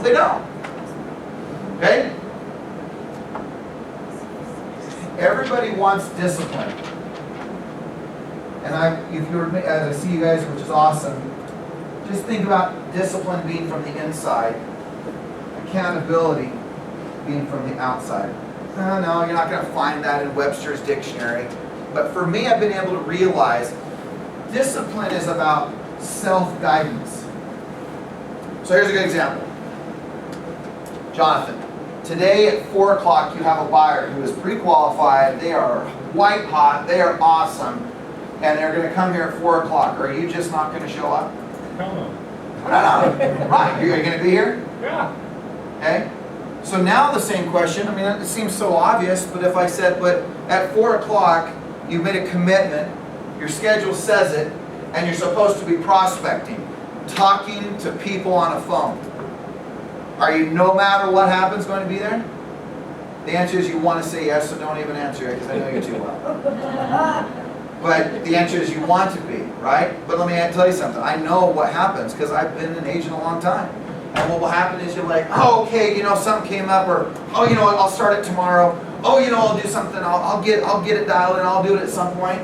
they don't. Okay? Everybody wants discipline. And if you were, as I see you guys, which is awesome, just think about discipline being from the inside, accountability being from the outside. No, you're not going to find that in Webster's dictionary. But for me, I've been able to realize discipline is about self-guidance. So here's a good example. Jonathan, today at 4 o'clock you have a buyer who is pre-qualified, they are white hot, they are awesome, and they're going to come here at 4 o'clock. Are you just not going to show up? No. No. Right, you're going to be here? Yeah. Okay? So now the same question, I mean, it seems so obvious, but if I said, but at 4 o'clock, you've made a commitment, your schedule says it, and you're supposed to be prospecting, talking to people on a phone. Are you, no matter what happens, going to be there? The answer is you want to say yes, so don't even answer it, because I know you too well. But the answer is you want to be, right? But let me tell you something. I know what happens, because I've been an agent a long time. And what will happen is you're like, oh, okay, you know, something came up, or, oh, you know what, I'll start it tomorrow. Oh, you know, I'll do something, I'll get it dialed in, I'll do it at some point.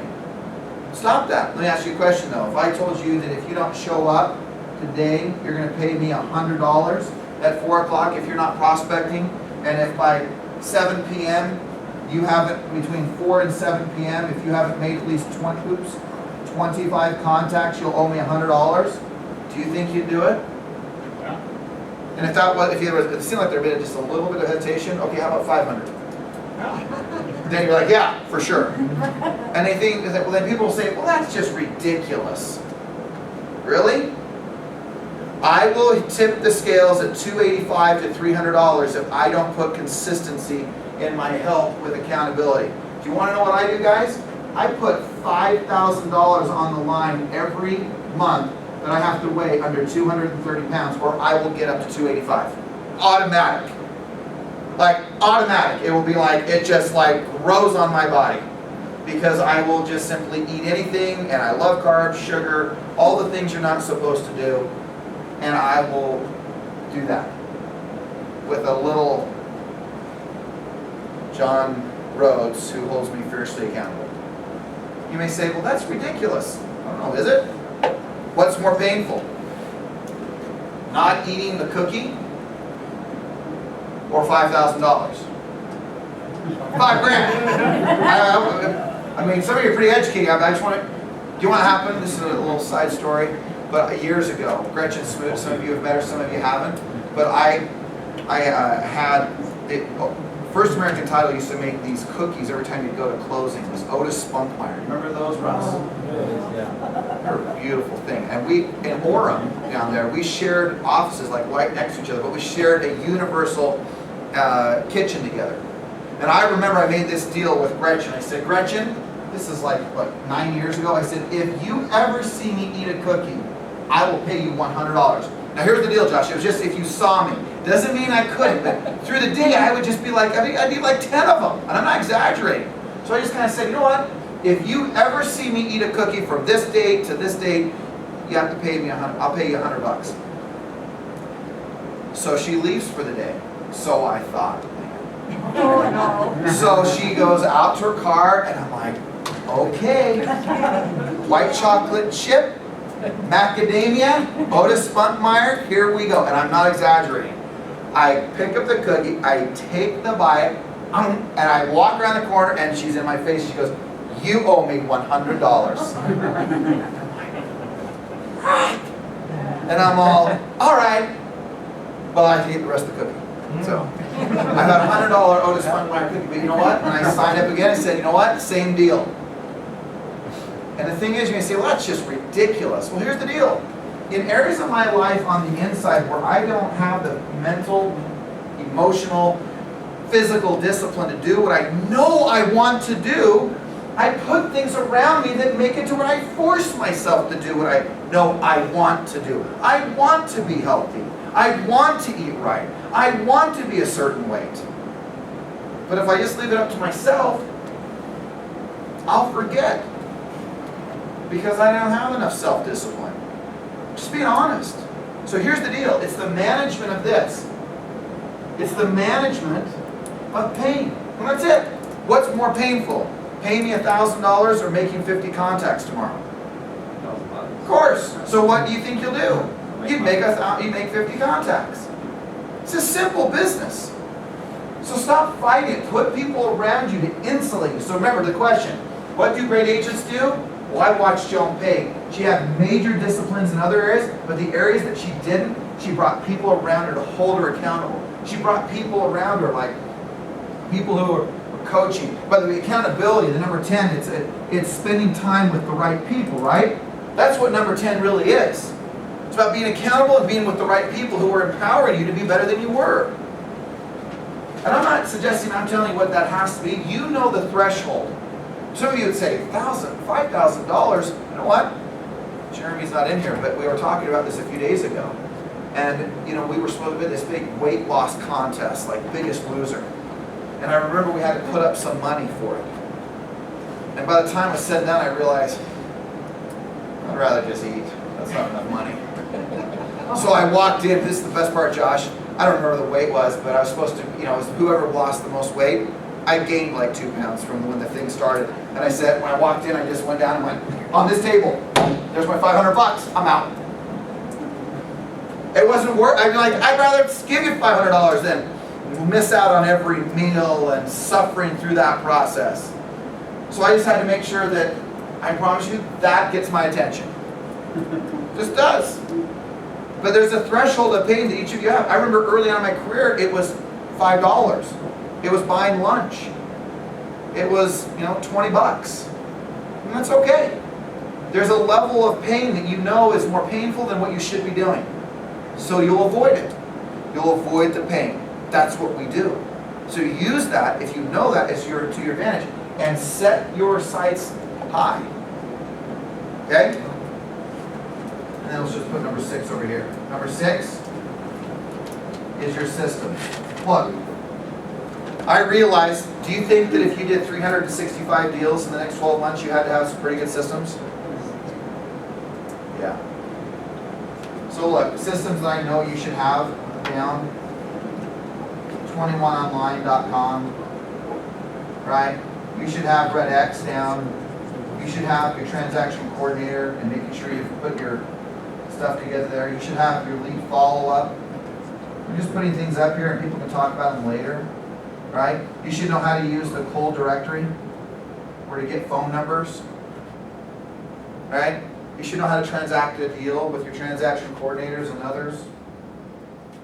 Stop that. Let me ask you a question though. If I told you that if you don't show up today, you're going to pay me $100 at 4 o'clock if you're not prospecting, and if by 7 p.m. you haven't, between 4 and 7 p.m., if you haven't made at least 25 contacts, you'll owe me $100. Do you think you'd do it? Yeah. And if that was, if it seemed like there had been just a little bit of hesitation, okay, how about 500? Yeah. Then you're like, yeah, for sure. And they think that, well, then people will say, well, that's just ridiculous. Really? I will tip the scales at $285 to $300 if I don't put consistency in my help with accountability. Do you want to know what I do, guys? I put $5,000 on the line every month that I have to weigh under 230 pounds, or I will get up to 285. Automatic. Like, automatic. It will be like, it just like grows on my body. Because I will just simply eat anything, and I love carbs, sugar, all the things you're not supposed to do. And I will do that with a little John Rhodes who holds me fiercely accountable. You may say, well, that's ridiculous. I don't know, is it? What's more painful? Not eating the cookie or $5,000? $5 grand. I mean, some of you are pretty educated. I just want to, do you want to happen? This is a little side story. But years ago, Gretchen Smoot, some of you have met her, some of you haven't. But I had, First American Title used to make these cookies every time you go to closing. This Otis Spunkmeyer. Remember those, Russ? Yeah. They're a beautiful thing. And we, in Orem, down there, we shared offices like right next to each other, but we shared a universal kitchen together. And I remember I made this deal with Gretchen. I said, Gretchen, this is like, what, 9 years ago? I said, if you ever see me eat a cookie, I will pay you $100. Now here's the deal, Josh. It was just if you saw me. Doesn't mean I couldn't, but through the day I would just be like, I'd eat like 10 of them. And I'm not exaggerating. So I just kind of said, you know what? If you ever see me eat a cookie from this date to this date, you have to pay me I'll pay you $100. So she leaves for the day. So I thought. Oh, no. So she goes out to her car, and I'm like, okay. White chocolate chip, macadamia, Otis Spunkmeyer, here we go. And I'm not exaggerating. I pick up the cookie, I take the bite, and I walk around the corner, and she's in my face. She goes, you owe me $100. And I'm all right. Well, I have to eat the rest of the cookie. So I got a $100 Otis Spunkmeyer cookie, but you know what? When I signed up again, I said, you know what? Same deal. And the thing is, you may say, well, that's just ridiculous. Well, here's the deal. In areas of my life on the inside where I don't have the mental, emotional, physical discipline to do what I know I want to do, I put things around me that make it to where I force myself to do what I know I want to do. I want to be healthy. I want to eat right. I want to be a certain weight. But if I just leave it up to myself, I'll forget. Because I don't have enough self-discipline. Just being honest. So here's the deal. It's the management of this. It's the management of pain. And that's it. What's more painful? Paying me $1,000 or making 50 contacts tomorrow? Of course. So what do you think you'll do? You'd make 50 contacts. It's a simple business. So stop fighting it. Put people around you to insulate you. So remember the question, what do great agents do? Well, I watched Joan Page. She had major disciplines in other areas, but the areas that she didn't, she brought people around her to hold her accountable. She brought people around her, like people who were coaching. By the way, accountability, the number 10, it's spending time with the right people, right? That's what number 10 really is. It's about being accountable and being with the right people who are empowering you to be better than you were. And I'm not suggesting, I'm telling you what that has to be. You know the threshold. Some of you would say, $1,000, $5,000. You know what? Jeremy's not in here, but we were talking about this a few days ago. And, you know, we were supposed to be this big weight loss contest, like Biggest Loser. And I remember we had to put up some money for it. And by the time I sat down, I realized, I'd rather just eat. That's not enough money. So I walked in, this is the best part, Josh. I don't remember the weight was, but I was supposed to, you know, it was whoever lost the most weight. I gained like 2 pounds from when the thing started. And I said, when I walked in, I just went down and went, on this table, there's my $500, I'm out. It wasn't worth, I'd rather give you $500 than miss out on every meal and suffering through that process. So I just had to make sure that, I promise you, that gets my attention. Just does. But there's a threshold of pain that each of you have. I remember early on in my career, it was $5. It was buying lunch. It was, you know, 20 bucks. And that's okay. There's a level of pain that you know is more painful than what you should be doing. So you'll avoid it. You'll avoid the pain. That's what we do. So use that, if you know that, as to your advantage. And set your sights high. Okay? And then let's just put number 6 over here. Number 6 is your system. Look, I realize, do you think that if you did 365 deals in the next 12 months, you had to have some pretty good systems? Yeah. So look, systems that I know you should have down, 21online.com, right? You should have Red X down. You should have your transaction coordinator and making sure you put your stuff together there. You should have your lead follow-up. I'm just putting things up here and people can talk about them later, right? You should know how to use the cold directory or to get phone numbers, right? You should know how to transact a deal with your transaction coordinators and others.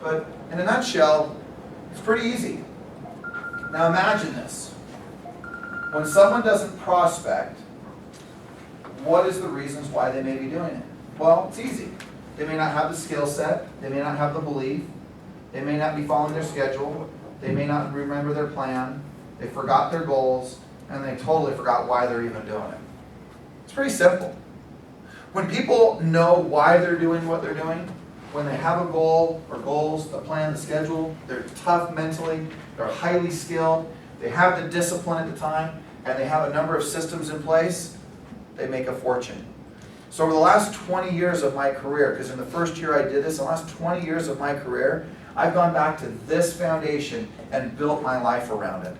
But in a nutshell, it's pretty easy. Now imagine this. When someone doesn't prospect, what is the reasons why they may be doing it? Well, it's easy. They may not have the skill set. They may not have the belief. They may not be following their schedule. They may not remember their plan. They forgot their goals, and they totally forgot why they're even doing it. It's pretty simple. When people know why they're doing what they're doing, when they have a goal or goals, the plan, the schedule, they're tough mentally, they're highly skilled, they have the discipline at the time, and they have a number of systems in place, they make a fortune. So over the last 20 years of my career, because in the first year I did this, in the last 20 years of my career, I've gone back to this foundation and built my life around it.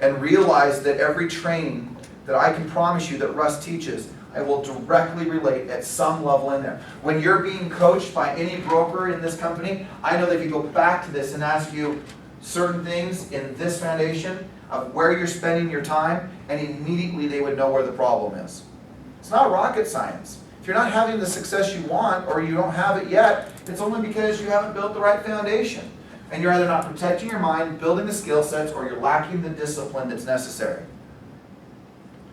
And realized that every training that I can promise you that Russ teaches, I will directly relate at some level in there. When you're being coached by any broker in this company, I know that if you go back to this and ask you certain things in this foundation of where you're spending your time, and immediately they would know where the problem is. It's not rocket science. If you're not having the success you want, or you don't have it yet, it's only because you haven't built the right foundation. And you're either not protecting your mind, building the skill sets, or you're lacking the discipline that's necessary.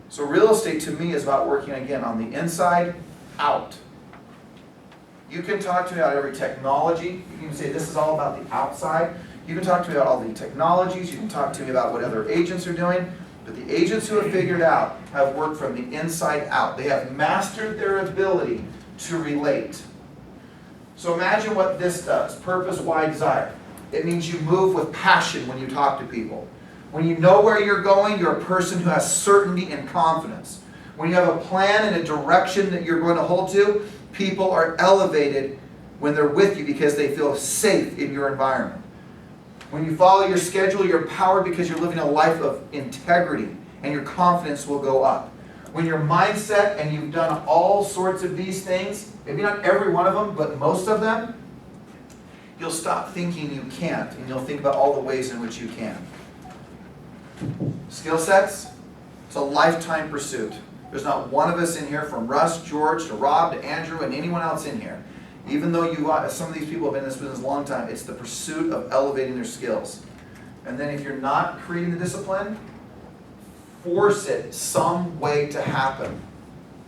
So real estate to me is about working again on the inside out. You can talk to me about every technology. You can say this is all about the outside. You can talk to me about all the technologies. You can talk to me about what other agents are doing. But the agents who have figured out have worked from the inside out. They have mastered their ability to relate. So imagine what this does. Purpose, why, desire. It means you move with passion when you talk to people. When you know where you're going, you're a person who has certainty and confidence. When you have a plan and a direction that you're going to hold to, people are elevated when they're with you because they feel safe in your environment. When you follow your schedule, you're empowered because you're living a life of integrity, and your confidence will go up. When your mindset and you've done all sorts of these things, maybe not every one of them, but most of them, you'll stop thinking you can't, and you'll think about all the ways in which you can. Skill sets, it's a lifetime pursuit. There's not one of us in here, from Russ, George, to Rob, to Andrew, and anyone else in here. Even though some of these people have been in this business a long time, it's the pursuit of elevating their skills. And then if you're not creating the discipline, force it some way to happen.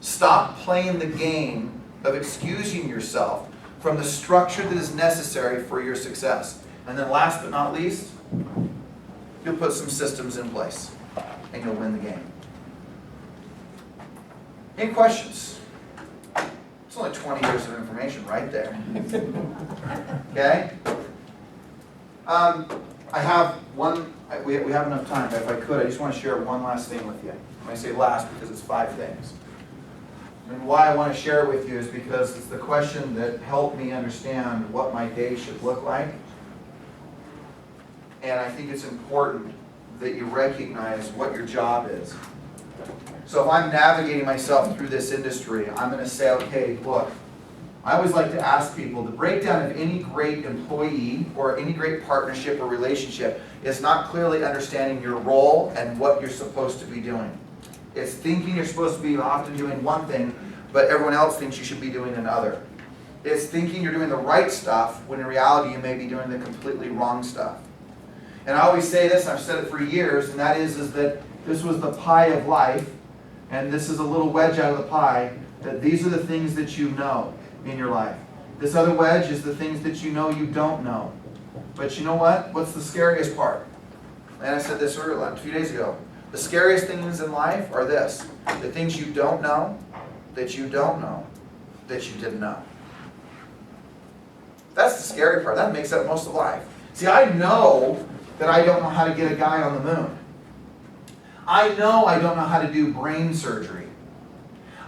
Stop playing the game of excusing yourself from the structure that is necessary for your success. And then last but not least, you'll put some systems in place and you'll win the game. Any questions? It's only 20 years of information right there. Okay? I have one, we have enough time, but if I could, I just want to share one last thing with you. When I say last, because it's 5 things. And why I want to share it with you is because it's the question that helped me understand what my day should look like. And I think it's important that you recognize what your job is. So if I'm navigating myself through this industry, I'm going to say, okay, look, I always like to ask people, the breakdown of any great employee or any great partnership or relationship is not clearly understanding your role and what you're supposed to be doing. It's thinking you're supposed to be often doing one thing, but everyone else thinks you should be doing another. It's thinking you're doing the right stuff, when in reality you may be doing the completely wrong stuff. And I always say this, and I've said it for years, and that is that this was the pie of life, and this is a little wedge out of the pie, that these are the things that you know in your life. This other wedge is the things that you know you don't know. But you know what? What's the scariest part? And I said this earlier, a few days ago. The scariest things in life are this: the things you don't know, that you don't know, that you didn't know. That's the scary part. That makes up most of life. See, I know that I don't know how to get a guy on the moon. I know I don't know how to do brain surgery.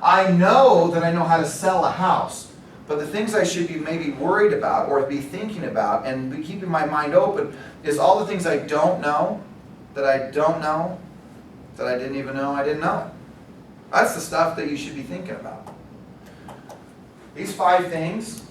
I know that I know how to sell a house. But the things I should be maybe worried about or be thinking about and be keeping my mind open is all the things I don't know, that I don't know, that I didn't even know I didn't know. That's the stuff that you should be thinking about. These 5 things,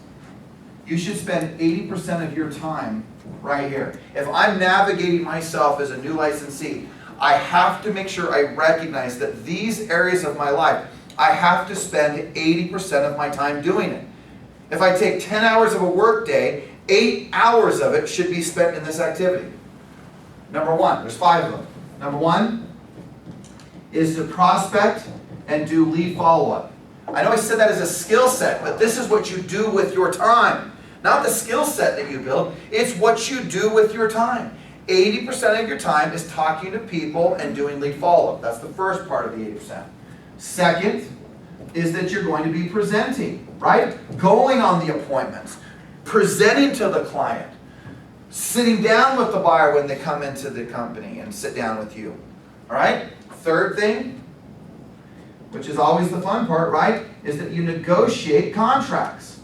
you should spend 80% of your time right here. If I'm navigating myself as a new licensee, I have to make sure I recognize that these areas of my life, I have to spend 80% of my time doing it. If I take 10 hours of a work day, 8 hours of it should be spent in this activity. Number 1, there's 5 of them. Number 1 is to prospect and do lead follow-up. I know I said that as a skill set, but this is what you do with your time. Not the skill set that you build, it's what you do with your time. 80% of your time is talking to people and doing lead follow-up. That's the first part of the 80%. Second is that you're going to be presenting, right? Going on the appointments, presenting to the client, sitting down with the buyer when they come into the company and sit down with you. All right? Third thing, which is always the fun part, right, is that you negotiate contracts.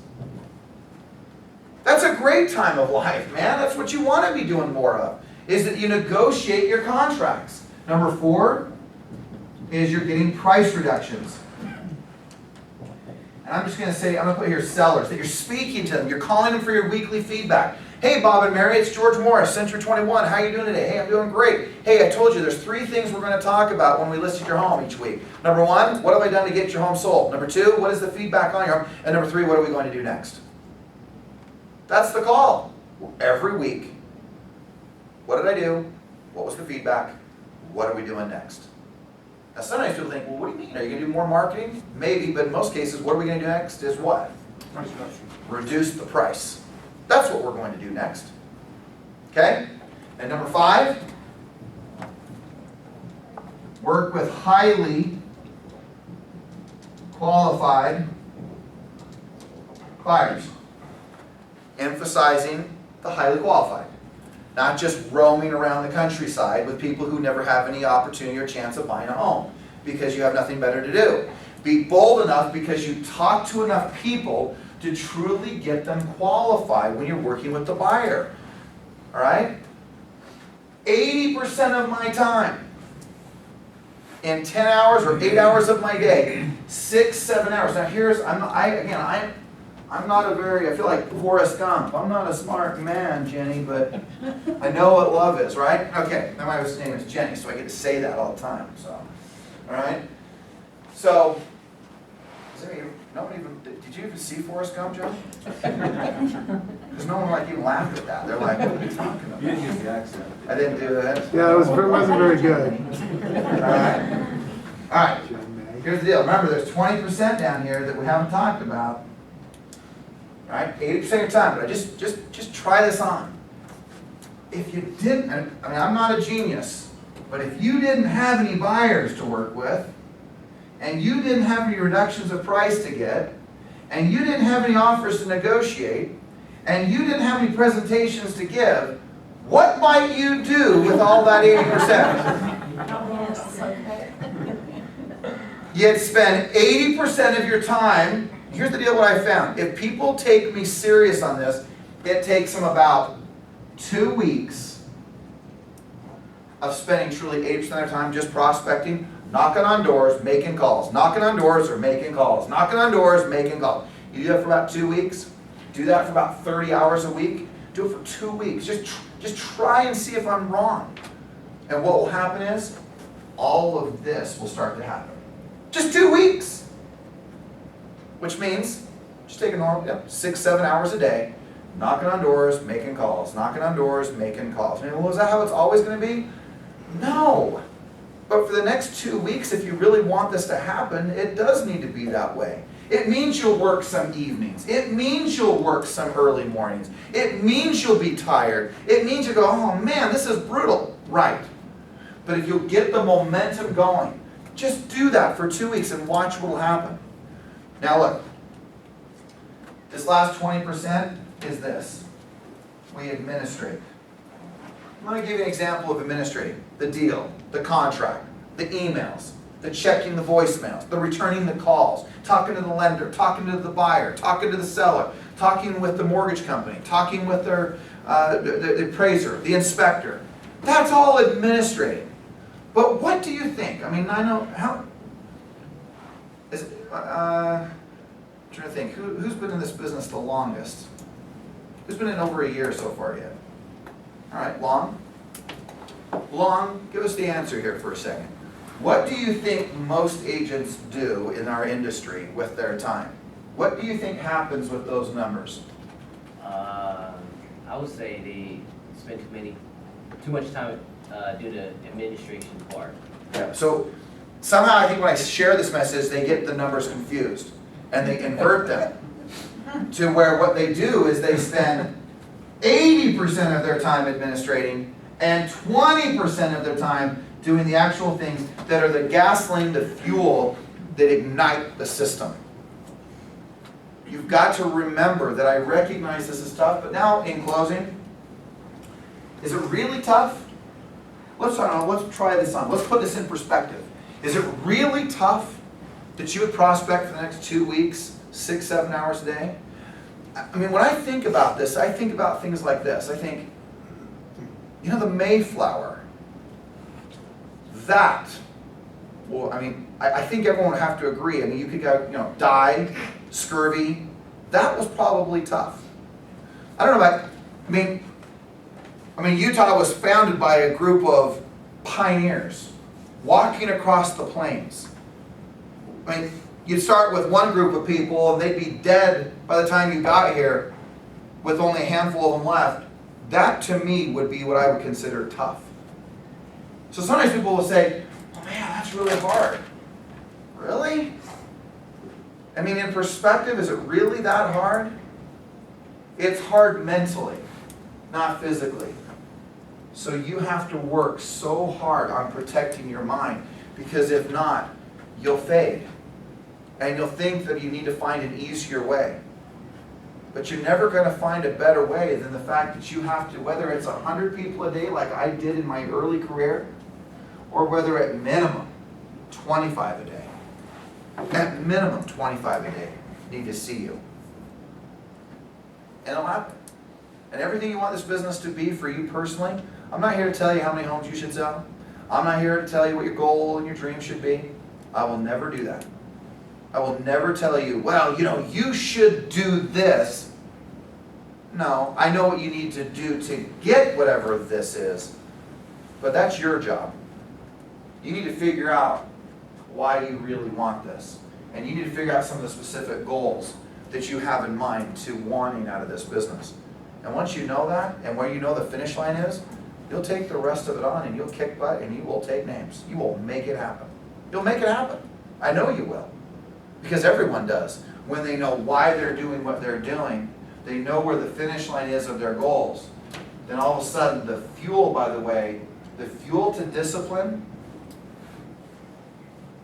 That's a great time of life, man. That's what you want to be doing more of, is that you negotiate your contracts. Number 4 is you're getting price reductions. And I'm just going to say, I'm going to put here sellers, that you're speaking to them. You're calling them for your weekly feedback. Hey, Bob and Mary, it's George Morris, Century 21. How are you doing today? Hey, I'm doing great. Hey, I told you there's 3 things we're going to talk about when we listed your home each week. Number 1, what have I done to get your home sold? Number 2, what is the feedback on your home? And number 3, what are we going to do next? That's the call. Every week. What did I do? What was the feedback? What are we doing next? Now sometimes people think, well, what do you mean? Are you going to do more marketing? Maybe, but in most cases, what are we going to do next is what? Reduce the price. That's what we're going to do next. Okay? And number 5, work with highly qualified buyers. Emphasizing the highly qualified. Not just roaming around the countryside with people who never have any opportunity or chance of buying a home because you have nothing better to do. Be bold enough because you talk to enough people to truly get them qualified when you're working with the buyer. All right? 80% of my time in 10 hours or 8 hours of my day, 6, 7 hours. Now here's, I'm not a very, I feel like Forrest Gump. I'm not a smart man, Jenny, but I know what love is, right? Okay, now my name is Jenny, so I get to say that all the time, so, all right? So, did you even see Forrest Gump, Joe? Because no one like even laughed at that. They're like, what are you talking about? You didn't use the accent. I didn't do that. Yeah, it wasn't very good. All right, here's the deal. Remember, there's 20% down here that we haven't talked about. All right, 80% of your time, but just try this on. If you didn't, I mean, I'm not a genius, but if you didn't have any buyers to work with, and you didn't have any reductions of price to get, and you didn't have any offers to negotiate, and you didn't have any presentations to give, what might you do with all that 80%? You'd spend 80% of your time. Here's the deal, what I found. If people take me serious on this, it takes them about 2 weeks of spending truly 80% of their time just prospecting, knocking on doors, making calls, knocking on doors or making calls, knocking on doors, making calls. You do that for about 2 weeks. Do that for about 30 hours a week. Do it for 2 weeks. Just try and see if I'm wrong. And what will happen is, all of this will start to happen. Just 2 weeks. Which means, just take a normal, 6, 7 hours a day, knocking on doors, making calls, knocking on doors, making calls. And well, is that how it's always going to be? No. But for the next 2 weeks, if you really want this to happen, it does need to be that way. It means you'll work some evenings. It means you'll work some early mornings. It means you'll be tired. It means you go, oh man, this is brutal. Right. But if you'll get the momentum going, just do that for 2 weeks and watch what will happen. Now look, this last 20% is this. We administrate. I'm going to give you an example of administrating. The deal, the contract, the emails, the checking the voicemails, the returning the calls, talking to the lender, talking to the buyer, talking to the seller, talking with the mortgage company, talking with their the appraiser, the inspector. That's all administrating. But what do you think? I mean, I know how. I'm trying to think. Who's been in this business the longest? Who's been in over a year so far yet? All right, Long? Long, give us the answer here for a second. What do you think most agents do in our industry with their time? What do you think happens with those numbers? I would say they spend too much time due to administration part. Yeah, so somehow I think when I share this message, they get the numbers confused and they invert them to where what they do is they spend 80% of their time administrating and 20% of their time doing the actual things that are the gasoline, the fuel that ignite the system. You've got to remember that I recognize this is tough, but now in closing, is it really tough? Let's try this on. Let's put this in perspective. Is it really tough that you would prospect for the next 2 weeks, 6, 7 hours a day? I mean, when I think about this, I think about things like this. I think, you know, the Mayflower, that, well, I mean, I think everyone would have to agree. I mean, you could go, you know, die, scurvy. That was probably tough. I don't know about, I mean, Utah was founded by a group of pioneers walking across the plains. I mean, you'd start with one group of people and they'd be dead by the time you got here with only a handful of them left. That to me would be what I would consider tough. So sometimes people will say, oh man, that's really hard. Really? I mean, in perspective, is it really that hard? It's hard mentally, not physically. So you have to work so hard on protecting your mind, because if not, you'll fade. And you'll think that you need to find an easier way. But you're never going to find a better way than the fact that you have to, whether it's 100 people a day like I did in my early career, or whether at minimum 25 a day. At minimum 25 a day need to see you. And it'll happen. and everything you want this business to be for you personally, I'm not here to tell you how many homes you should sell. I'm not here to tell you what your goal and your dream should be. I will never do that. I will never tell you, well, you should do this. No, I know what you need to do to get whatever this is, but that's your job. You need to figure out why you really want this. And you need to figure out some of the specific goals that you have in mind to wanting out of this business. And once you know that, and where you know the finish line is, you'll take the rest of it on and you'll kick butt and you will take names. You will make it happen. You'll make it happen. I know you will. Because everyone does. When they know why they're doing what they're doing, they know where the finish line is of their goals. Then all of a sudden, the fuel, by the way, the fuel to discipline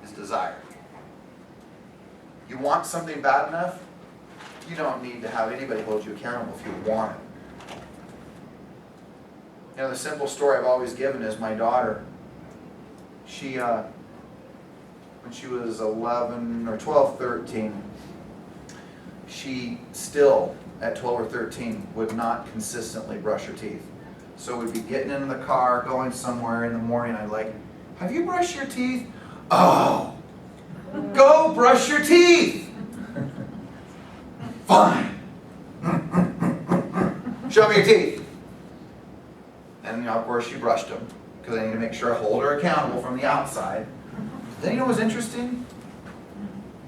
is desire. You want something bad enough, you don't need to have anybody hold you accountable if you want it. The simple story I've always given is my daughter. She, when she was 11 or 12, 13, she still, at 12 or 13, would not consistently brush her teeth. So we'd be getting in the car, going somewhere in the morning, I'd like, have you brushed your teeth? Oh, go brush your teeth. Fine. Show me your teeth. And of course she brushed them, because I need to make sure I hold her accountable from the outside. Then you know what's interesting?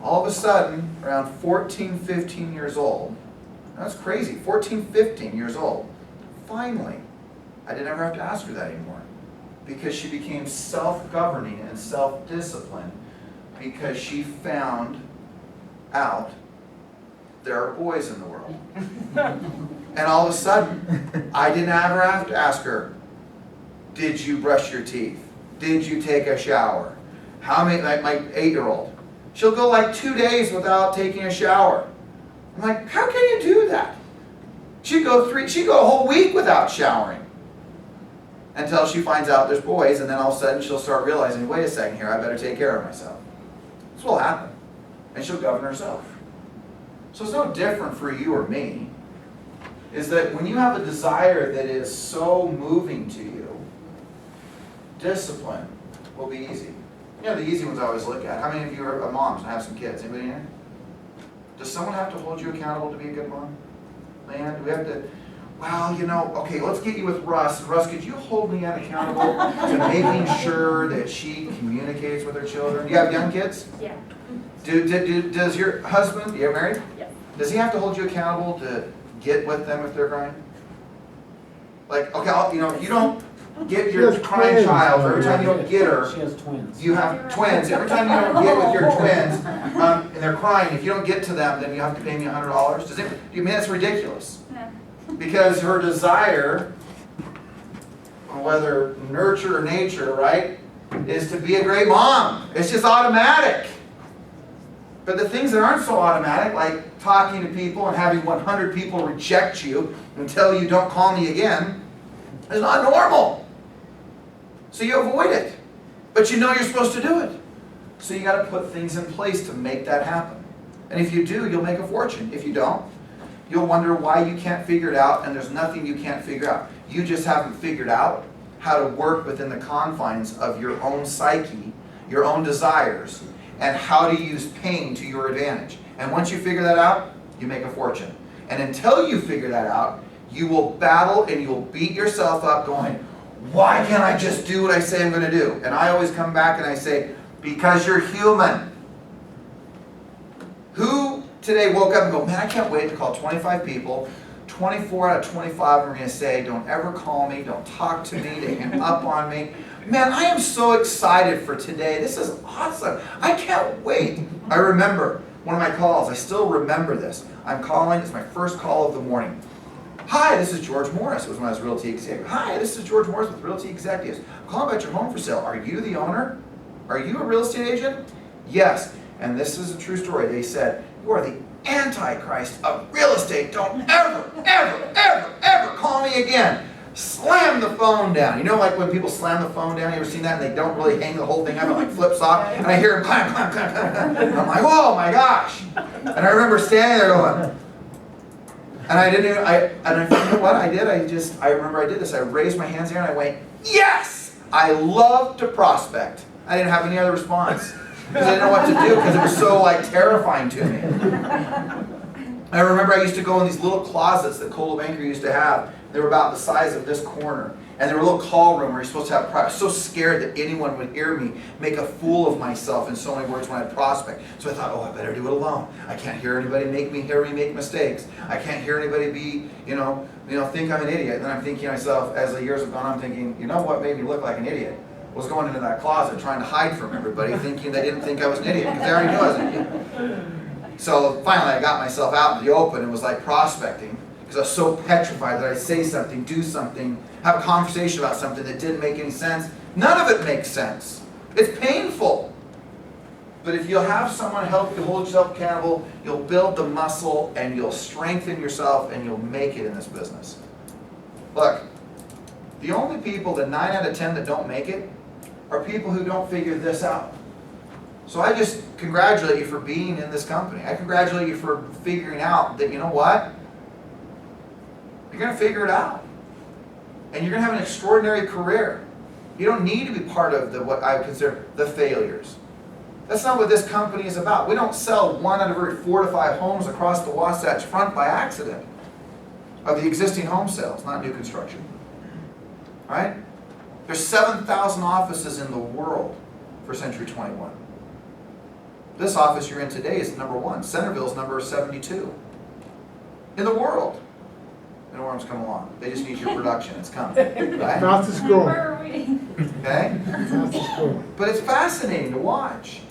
All of a sudden, around 14, 15 years old, that's crazy, 14, 15 years old, finally, I didn't ever have to ask her that anymore. Because she became self-governing and self-disciplined, because she found out there are boys in the world. And all of a sudden, I didn't ever have to ask her, did you brush your teeth? Did you take a shower? How many, like my 8-year-old, she'll go like 2 days without taking a shower. I'm like, how can you do that? She'd go a whole week without showering. Until she finds out there's boys, and then all of a sudden she'll start realizing, wait a second here, I better take care of myself. This will happen. And she'll govern herself. So it's no different for you or me. Is that when you have a desire that is so moving to you, discipline will be easy. The easy ones I always look at. How many of you are moms and have some kids? Anybody here? Does someone have to hold you accountable to be a good mom? Man, do we have to, well, okay, let's get you with Russ. Russ, could you hold Leanne accountable to making sure that she communicates with her children? Do you have young kids? Yeah. Does your husband, you're married? Yes. Does he have to hold you accountable to get with them if they're crying? Like, okay, if you don't get your She has crying twins. child, or every time you don't get her, She has twins. you have twins. Every time you don't get with your twins, and they're crying, if you don't get to them, then you have to pay me $100. Do you mean that's ridiculous? No. Because her desire, whether nurture or nature, right, is to be a great mom. It's just automatic. But the things that aren't so automatic, like talking to people and having 100 people reject you until you don't call me again, is not normal. So you avoid it. But you know you're supposed to do it. So you got to put things in place to make that happen. And if you do, you'll make a fortune. If you don't, you'll wonder why you can't figure it out, and there's nothing you can't figure out. You just haven't figured out how to work within the confines of your own psyche, your own desires, and how to use pain to your advantage. And once you figure that out, you make a fortune. And until you figure that out, you will battle and you'll beat yourself up going, why can't I just do what I say I'm going to do? And I always come back and I say, because you're human. Who today woke up and go, man, I can't wait to call 25 people. 24 out of 25 are going to say, don't ever call me, don't talk to me, they hang up on me. Man, I am so excited for today. This is awesome. I can't wait. I remember one of my calls. I still remember this. I'm calling. It's my first call of the morning. Hi, this is George Morris. It was when I was Realty Executive. Hi, this is George Morris with Realty Executives. I'm calling about your home for sale. Are you the owner? Are you a real estate agent? Yes. And this is a true story. They said, you are the Antichrist of real estate. Don't ever, ever, ever, ever call me again. Slam the phone down. You know, like when people slam the phone down, you ever seen that? And they don't really hang the whole thing up, it like flips off. And I hear them clam, clam, clam, clam, clam. And I'm like, oh my gosh. And I remember standing there going, And I didn't even, you know what I did? I remember I did this. I raised my hands there and I went, yes! I love to prospect. I didn't have any other response. Because I didn't know what to do because it was so like terrifying to me. I remember I used to go in these little closets that Coldwell Banker used to have. They were about the size of this corner. And there were a little call room where you're supposed to have private. I was so scared that anyone would hear me make a fool of myself in so many words when I prospect. So I thought, oh, I better do it alone. I can't hear anybody hear me make mistakes. I can't hear anybody be, think I'm an idiot. And then I'm thinking to myself, as the years have gone, I'm thinking, you know what made me look like an idiot? Was going into that closet trying to hide from everybody, thinking they didn't think I was an idiot because they already knew I was an idiot. So finally, I got myself out in the open and was like prospecting because I was so petrified that I'd say something, do something, have a conversation about something that didn't make any sense. None of it makes sense. It's painful. But if you'll have someone help you hold yourself accountable, you'll build the muscle and you'll strengthen yourself and you'll make it in this business. Look, the only people, the 9 out of 10 that don't make it, are people who don't figure this out. So I just congratulate you for being in this company. I congratulate you for figuring out that, you know what? You're going to figure it out. And you're going to have an extraordinary career. You don't need to be part of what I would consider the failures. That's not what this company is about. We don't sell 1 out of every 4 to 5 homes across the Wasatch Front by accident of the existing home sales, not new construction. Right? There's 7,000 offices in the world for Century 21. This office you're in today is number 1. Centerville's number 72. In the world. And Orm's come along. They just need your production. It's coming. Right? Fastest growing. Where are we? Okay? Fastest growing. But it's fascinating to watch.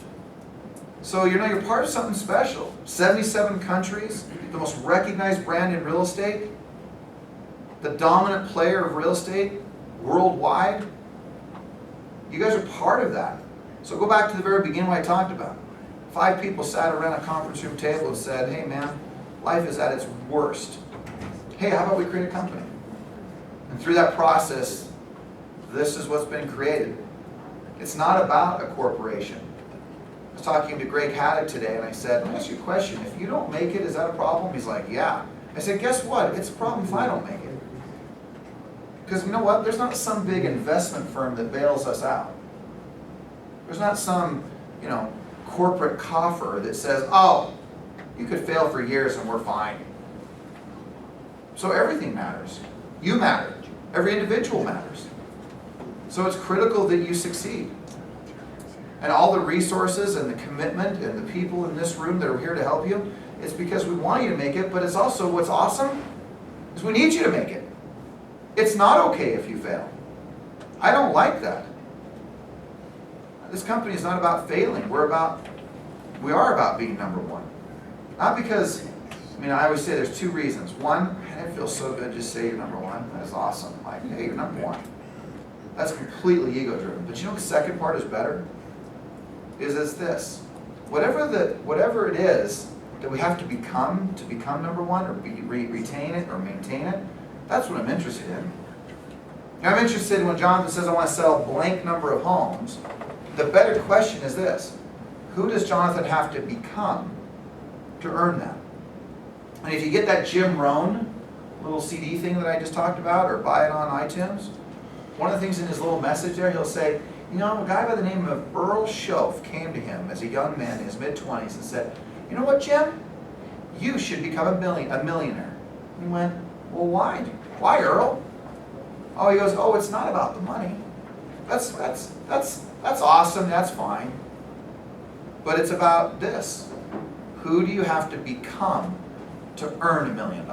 So you're part of something special. 77 countries, the most recognized brand in real estate, the dominant player of real estate worldwide. You guys are part of that. So go back to the very beginning what I talked about. 5 people sat around a conference room table and said, hey man, life is at its worst. Hey, how about we create a company? And through that process, this is what's been created. It's not about a corporation. I was talking to Greg Haddock today and I said, let me ask you a question. If you don't make it, is that a problem? He's like, yeah. I said, guess what? It's a problem if I don't make it. Because you know what? There's not some big investment firm that bails us out. There's not some, corporate coffer that says, oh, you could fail for years and we're fine. So everything matters. You matter. Every individual matters. So it's critical that you succeed. And all the resources and the commitment and the people in this room that are here to help you, it's because we want you to make it, but it's also what's awesome is we need you to make it. It's not okay if you fail. I don't like that. This company is not about failing. We are about being number 1. Not because, I always say there's 2 reasons. One, man, it feels so good just say you're number 1. That's awesome. Like, hey, you're number 1. That's completely ego-driven. But you know the second part is better? Is this. Whatever it is that we have to become number 1 or retain it or maintain it, that's what I'm interested in. Now, I'm interested when Jonathan says I want to sell blank number of homes. The better question is this. Who does Jonathan have to become to earn that? And if you get that Jim Rohn little CD thing that I just talked about or buy it on iTunes, one of the things in his little message there, he'll say, a guy by the name of Earl Schoaf came to him as a young man in his mid-20s and said, you know what, Jim? You should become a millionaire. And he went, well, why? Why, Earl? Oh, he goes, oh, it's not about the money. That's awesome, that's fine. But it's about this. Who do you have to become to earn $1 million?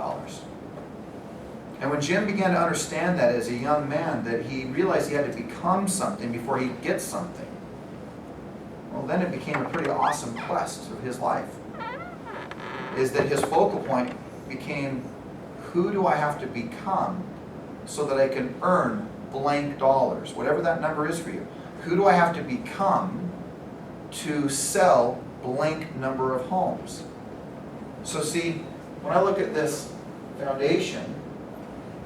And when Jim began to understand that as a young man, that he realized he had to become something before he'd get something, well, then it became a pretty awesome quest of his life. Is that his focal point became, who do I have to become so that I can earn blank dollars, whatever that number is for you. Who do I have to become to sell blank number of homes? So see, when I look at this foundation,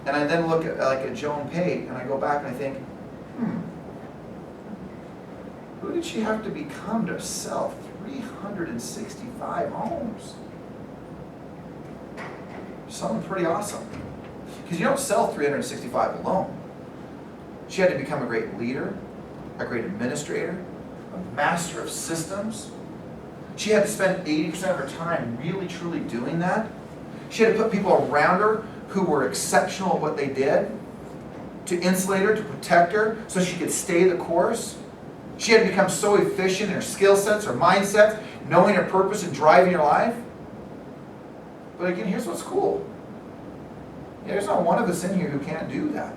and I then look at like a Joan Pate, and I go back and I think, who did she have to become to sell 365 homes? Someone pretty awesome. Because you don't sell 365 alone. She had to become a great leader, a great administrator, a master of systems. She had to spend 80% of her time really truly doing that. She had to put people around her who were exceptional at what they did to insulate her, to protect her, so she could stay the course. She had to become so efficient in her skill sets, her mindsets, knowing her purpose and driving her life. But again, here's what's cool. Yeah, there's not one of us in here who can't do that.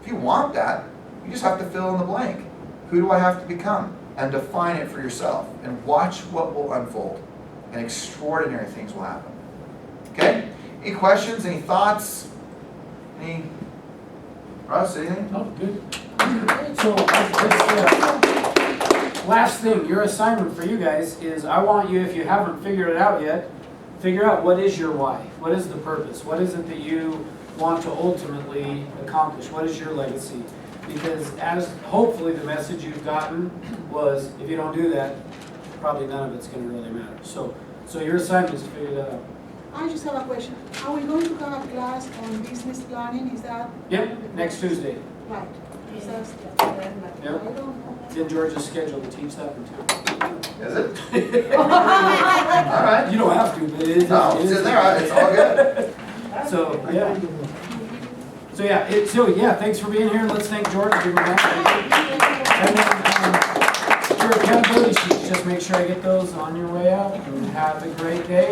If you want that, you just have to fill in the blank. Who do I have to become? And define it for yourself. And watch what will unfold. And extraordinary things will happen. Okay? Any questions? Any thoughts? Any... Russ, anything? Oh, good. So, last thing, your assignment for you guys is, I want you, if you haven't figured it out yet, figure out what is your why? What is the purpose? What is it that you want to ultimately accomplish? What is your legacy? Because as hopefully the message you've gotten was, if you don't do that, probably none of it's going to really matter. So your assignment is to figure that out. I just have a question. Are we going to have a class on business planning? Is that? Yep, next Tuesday. Right. Is that? I Yep. don't know. It's in Georgia's schedule to teach that in town. Is it? All right. You don't have to, but it is. No, it's in there. It's all good. So, yeah. So yeah, thanks for being here. Let's thank George. Give him a hand. And then, your accountability sheets, just make sure I get those on your way out. And have a great day.